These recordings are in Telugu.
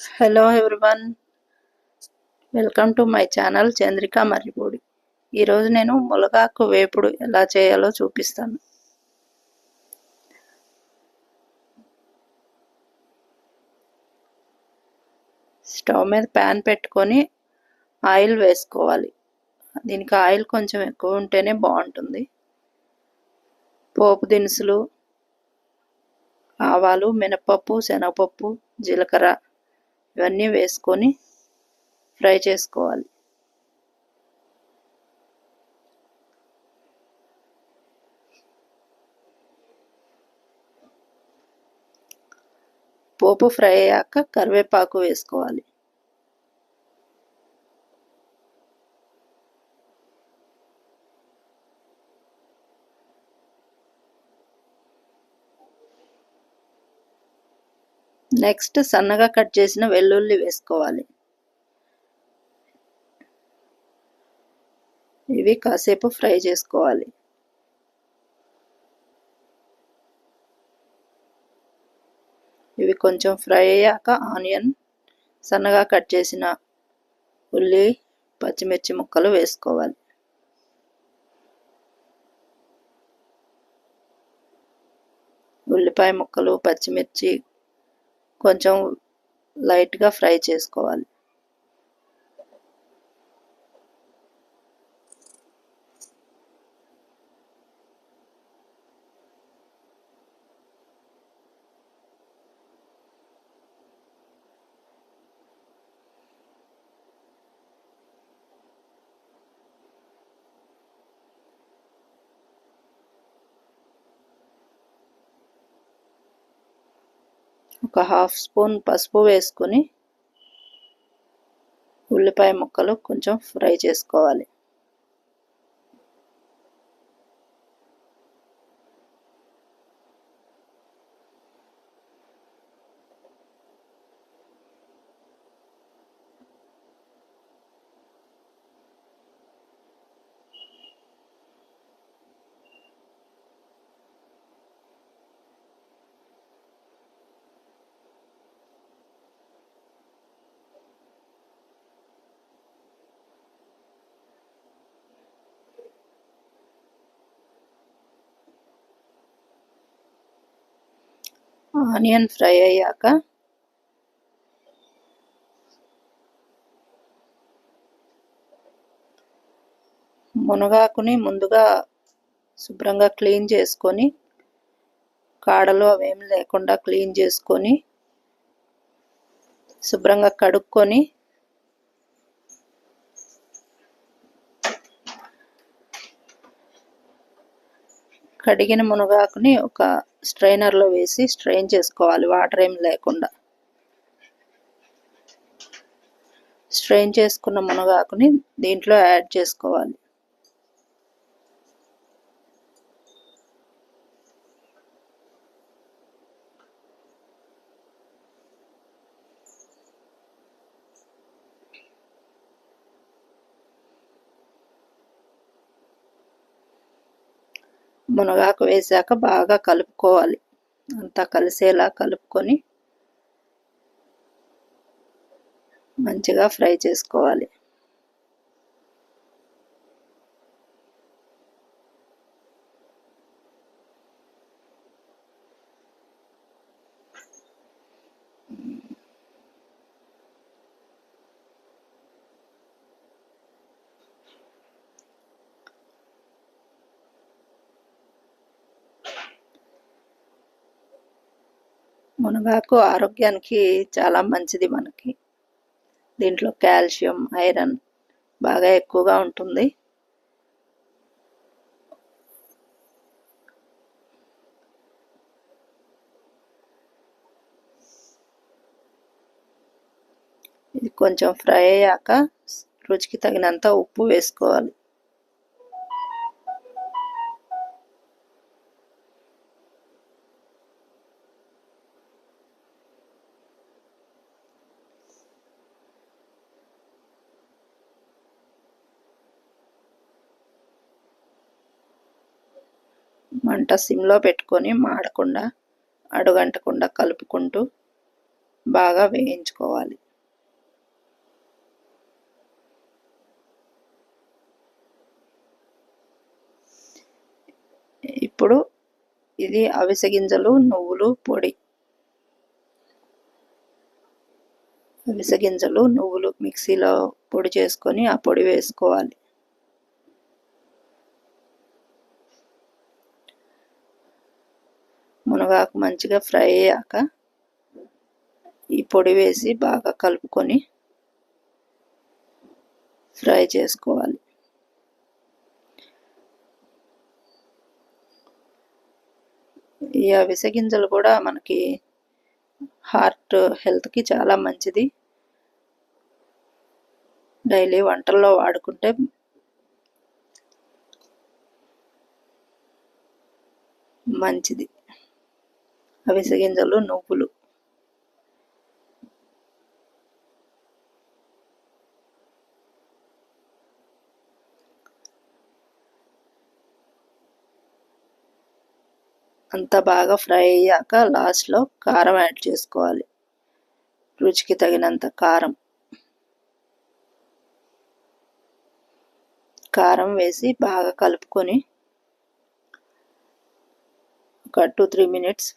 Hello everyone, welcome to my channel Chandrika Marripudi. ఈరోజు నేను ములగాకు వేపుడు ఎలా చేయాలో చూపిస్తాను. స్టవ్ మీద ప్యాన్ పెట్టుకొని ఆయిల్ వేసుకోవాలి. దీనికి ఆయిల్ కొంచెం ఎక్కువ ఉంటేనే బాగుంటుంది. పోపు దినుసులు, ఆవాలు, మినపప్పు, శనగపప్పు, జీలకర్ర ఇవన్నీ వేసుకొని ఫ్రై చేసుకోవాలి. పోపు ఫ్రై అయ్యాక కరివేపాకు వేసుకోవాలి. నెక్స్ట్ సన్నగా కట్ చేసిన వెల్లుల్లి వేసుకోవాలి. ఇవి కాసేపు ఫ్రై చేసుకోవాలి. ఇవి కొంచెం ఫ్రై అయ్యాక ఆనియన్, సన్నగా కట్ చేసిన ఉల్లి, పచ్చిమిర్చి ముక్కలు వేసుకోవాలి. ఉల్లిపాయ ముక్కలు, పచ్చిమిర్చి కొంచెం లైట్గా ఫ్రై చేసుకోవాలి. ఒక హాఫ్ స్పూన్ పసుపు వేసుకొని ఉల్లిపాయ ముక్కలు కొంచెం ఫ్రై చేసుకోవాలి. ఆనియన్ ఫ్రై అయ్యాక మునగాకుని ముందుగా శుభ్రంగా క్లీన్ చేసుకొని, కాడలు అవేమి లేకుండా క్లీన్ చేసుకొని శుభ్రంగా కడుక్కొని కడిగిన మునగాకుని ఒక స్ట్రైనర్లో వేసి స్ట్రెయిన్ చేసుకోవాలి. వాటర్ ఏం లేకుండా స్ట్రెయిన్ చేసుకున్న మునగాకుని దీంట్లో యాడ్ చేసుకోవాలి. మునగాకు వేసాక బాగా కలుపుకోవాలి. అంతా కలిసేలా కలుపుకొని మంచిగా ఫ్రై చేసుకోవాలి. మునగాకు ఆరోగ్యానికి చాలా మంచిది. మనకి దీంట్లో కాల్షియం, ఐరన్ బాగా ఎక్కువగా ఉంటుంది. ఇది కొంచెం ఫ్రై అయ్యాక రుచికి తగినంత ఉప్పు వేసుకోవాలి. మంట సిమ్లో పెట్టుకొని మాడకుండా, అడుగంటకుండా కలుపుకుంటూ బాగా వేయించుకోవాలి. ఇప్పుడు ఇది అవిసె గింజలు, నువ్వులు పొడి. అవిసె గింజలు, నువ్వులు మిక్సీలో పొడి చేసుకొని ఆ పొడి వేసుకోవాలి. మునగాకు మంచిగా ఫ్రై అయ్యాక ఈ పొడి వేసి బాగా కలుపుకొని ఫ్రై చేసుకోవాలి. ఈ అవిసె గింజలు కూడా మనకి హార్ట్ హెల్త్కి చాలా మంచిది. డైలీ వంటల్లో వాడుకుంటే మంచిది. అవిసె గింజలు, నువ్వులు. అంతా బాగా ఫ్రై అయ్యాక లాస్ట్లో కారం యాడ్ చేసుకోవాలి. రుచికి తగినంత కారం వేసి బాగా కలుపుకొని ఒక 2-3 మినిట్స్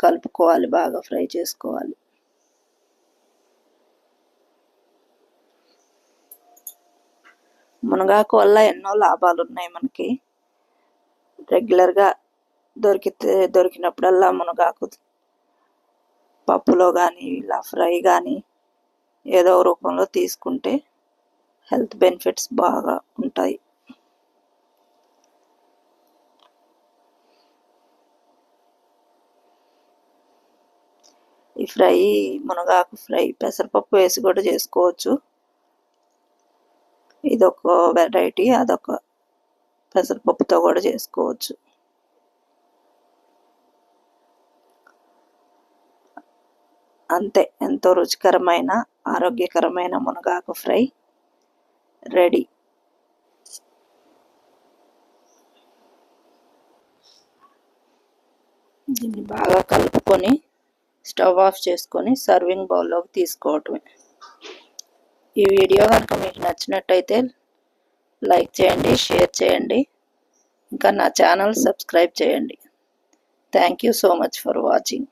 కలుపుకోవాలి. బాగా ఫ్రై చేసుకోవాలి. మునగాకు వల్ల ఎన్నో లాభాలు ఉన్నాయి మనకి. రెగ్యులర్గా దొరికినప్పుడల్లా మునగాకు పప్పులో కానీ ఇలా ఫ్రై కానీ ఏదో రూపంలో తీసుకుంటే హెల్త్ బెనిఫిట్స్ బాగా ఉంటాయి. ఈ ఫ్రై మునగాకు ఫ్రై పెసరపప్పు వేసి కూడా చేసుకోవచ్చు. ఇదొక వెరైటీ, అదొక పెసరపప్పుతో కూడా చేసుకోవచ్చు. అంతే, ఎంతో రుచికరమైన ఆరోగ్యకరమైన మునగాకు ఫ్రై రెడీ. దీన్ని బాగా కలుపుకొని స్టవ్ ఆఫ్ చేసుకొని సర్వింగ్ బౌల్లోకి తీసుకోవటమే. ఈ వీడియో కనుక మీకు నచ్చినట్టయితే లైక్ చేయండి, షేర్ చేయండి, ఇంకా నా ఛానల్ సబ్స్క్రైబ్ చేయండి. Thank you so much for watching.